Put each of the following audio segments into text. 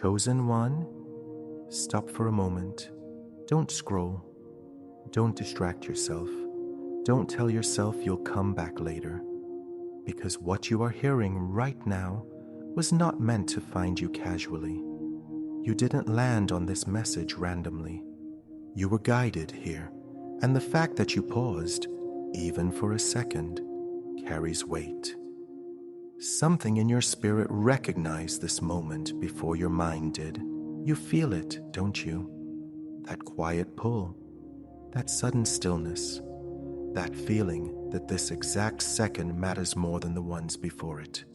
Chosen one, stop for a moment. Don't scroll. Don't distract yourself. Don't tell yourself you'll come back later. Because what you are hearing right now was not meant to find you casually. You didn't land on this message randomly. You were guided here, and the fact that you paused, even for a second, carries weight. Something in your spirit recognized this moment before your mind did. You feel it, don't you? That quiet pull, that sudden stillness, that feeling that this exact second matters more than the ones before it.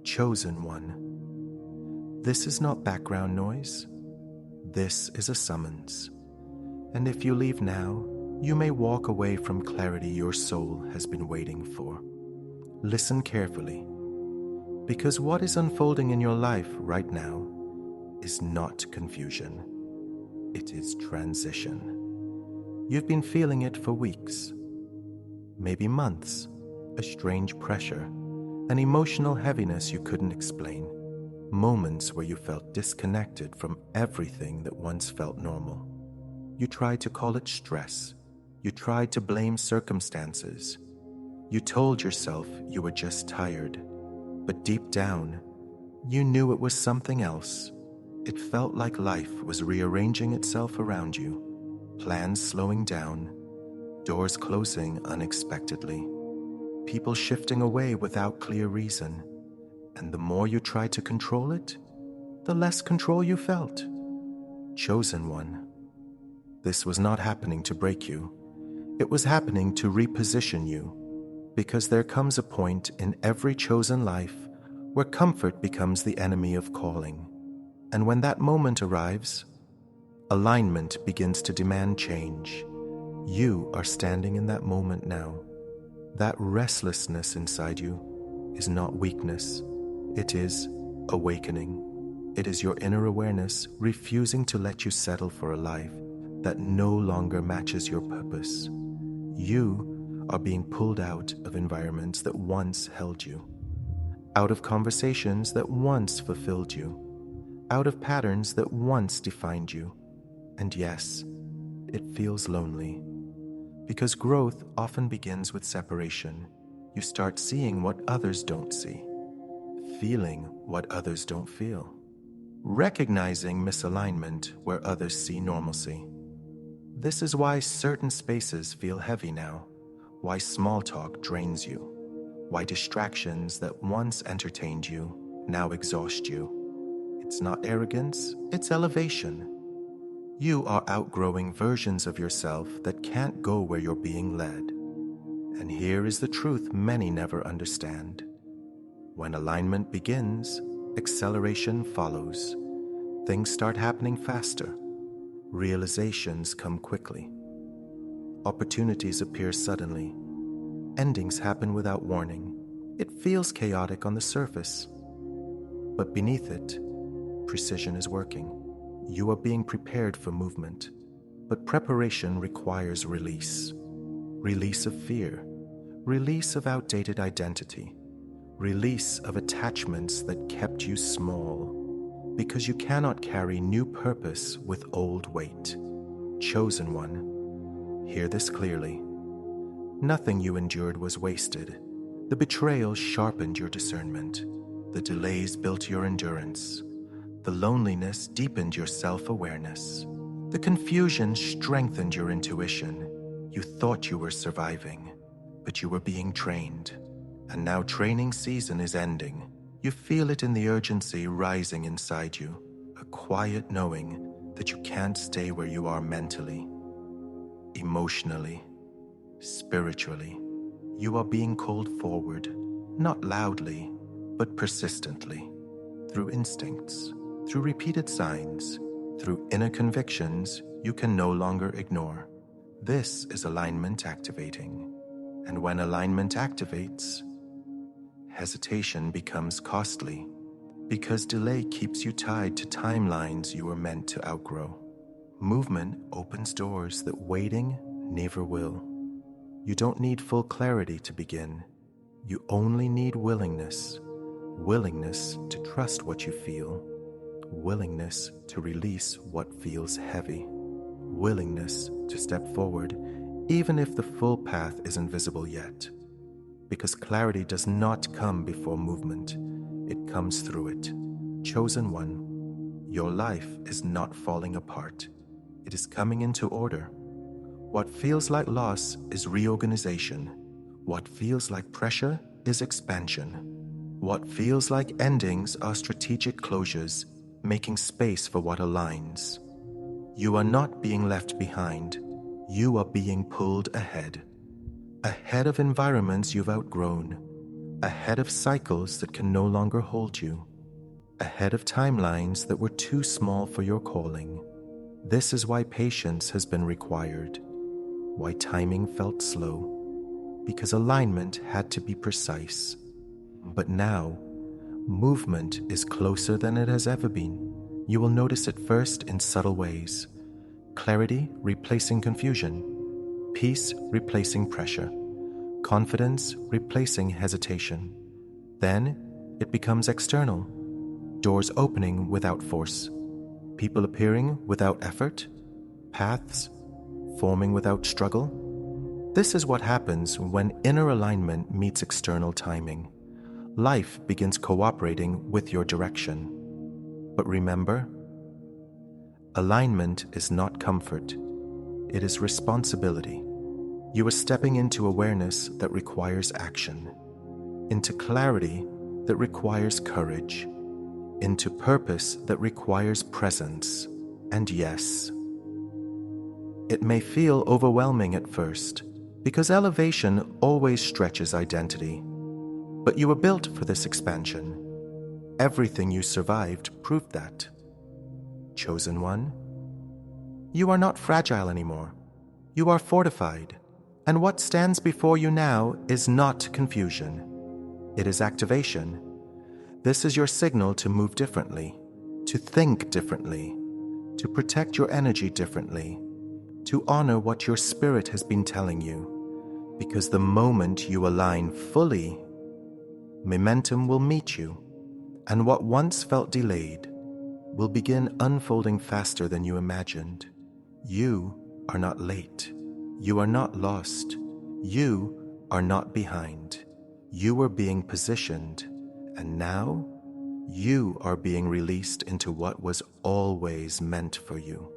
Chosen one. This is not background noise. This is a summons. And if you leave now, you may walk away from clarity your soul has been waiting for. Listen carefully, because what is unfolding in your life right now is not confusion. It is transition. You've been feeling it for weeks, maybe months, a strange pressure, an emotional heaviness you couldn't explain, moments where you felt disconnected from everything that once felt normal. You tried to call it stress. You tried to blame circumstances. You told yourself you were just tired, but deep down, you knew it was something else. It felt like life was rearranging itself around you, plans slowing down, doors closing unexpectedly, people shifting away without clear reason. And the more you tried to control it, the less control you felt. Chosen one. This was not happening to break you. It was happening to reposition you, because there comes a point in every chosen life where comfort becomes the enemy of calling. And when that moment arrives, alignment begins to demand change. You are standing in that moment now. That restlessness inside you is not weakness. It is awakening. It is your inner awareness refusing to let you settle for a life that no longer matches your purpose. You are being pulled out of environments that once held you, out of conversations that once fulfilled you, out of patterns that once defined you. And yes, it feels lonely, because growth often begins with separation. You start seeing what others don't see, feeling what others don't feel, recognizing misalignment where others see normalcy. This is why certain spaces feel heavy now, why small talk drains you, why distractions that once entertained you now exhaust you. It's not arrogance, it's elevation. You are outgrowing versions of yourself that can't go where you're being led. And here is the truth many never understand. When alignment begins, acceleration follows. Things start happening faster. Realizations come quickly. Opportunities appear suddenly. Endings happen without warning. It feels chaotic on the surface, but beneath it, precision is working. You are being prepared for movement, but preparation requires release. Release of fear, release of outdated identity, release of attachments that kept you small, because you cannot carry new purpose with old weight. Chosen one, hear this clearly. Nothing you endured was wasted. The betrayal sharpened your discernment. The delays built your endurance. The loneliness deepened your self-awareness. The confusion strengthened your intuition. You thought you were surviving, but you were being trained. And now training season is ending. You feel it in the urgency rising inside you, a quiet knowing that you can't stay where you are mentally, emotionally, spiritually. You are being called forward, not loudly, but persistently, through instincts, through repeated signs, through inner convictions you can no longer ignore. This is alignment activating. And when alignment activates, hesitation becomes costly, because delay keeps you tied to timelines you were meant to outgrow. Movement opens doors that waiting never will. You don't need full clarity to begin. You only need willingness. Willingness to trust what you feel. willingness to release what feels heavy, willingness to step forward even if the full path isn't visible yet. Because clarity does not come before movement, it comes through it. Chosen one, your life is not falling apart. It is coming into order. What feels like loss is reorganization. What feels like pressure is expansion. What feels like endings are strategic closures, making space for what aligns. You are not being left behind. You are being pulled ahead. Ahead of environments you've outgrown. Ahead of cycles that can no longer hold you. Ahead of timelines that were too small for your calling. This is why patience has been required. Why timing felt slow. Because alignment had to be precise. But now, movement is closer than it has ever been. You will notice it first in subtle ways. Clarity replacing confusion. Peace replacing pressure. Confidence replacing hesitation. Then it becomes external. Doors opening without force. People appearing without effort. Paths forming without struggle. This is what happens when inner alignment meets external timing. Life begins cooperating with your direction. But remember, alignment is not comfort. It is responsibility. You are stepping into awareness that requires action, into clarity that requires courage, into purpose that requires presence. And yes, it may feel overwhelming at first, because elevation always stretches identity. But you were built for this expansion. Everything you survived proved that. Chosen one, you are not fragile anymore. You are fortified. And what stands before you now is not confusion. It is activation. This is your signal to move differently, to think differently, to protect your energy differently, to honor what your spirit has been telling you. Because the moment you align fully, momentum will meet you, and what once felt delayed will begin unfolding faster than you imagined. You are not late. You are not lost. You are not behind. You are being positioned, and now you are being released into what was always meant for you.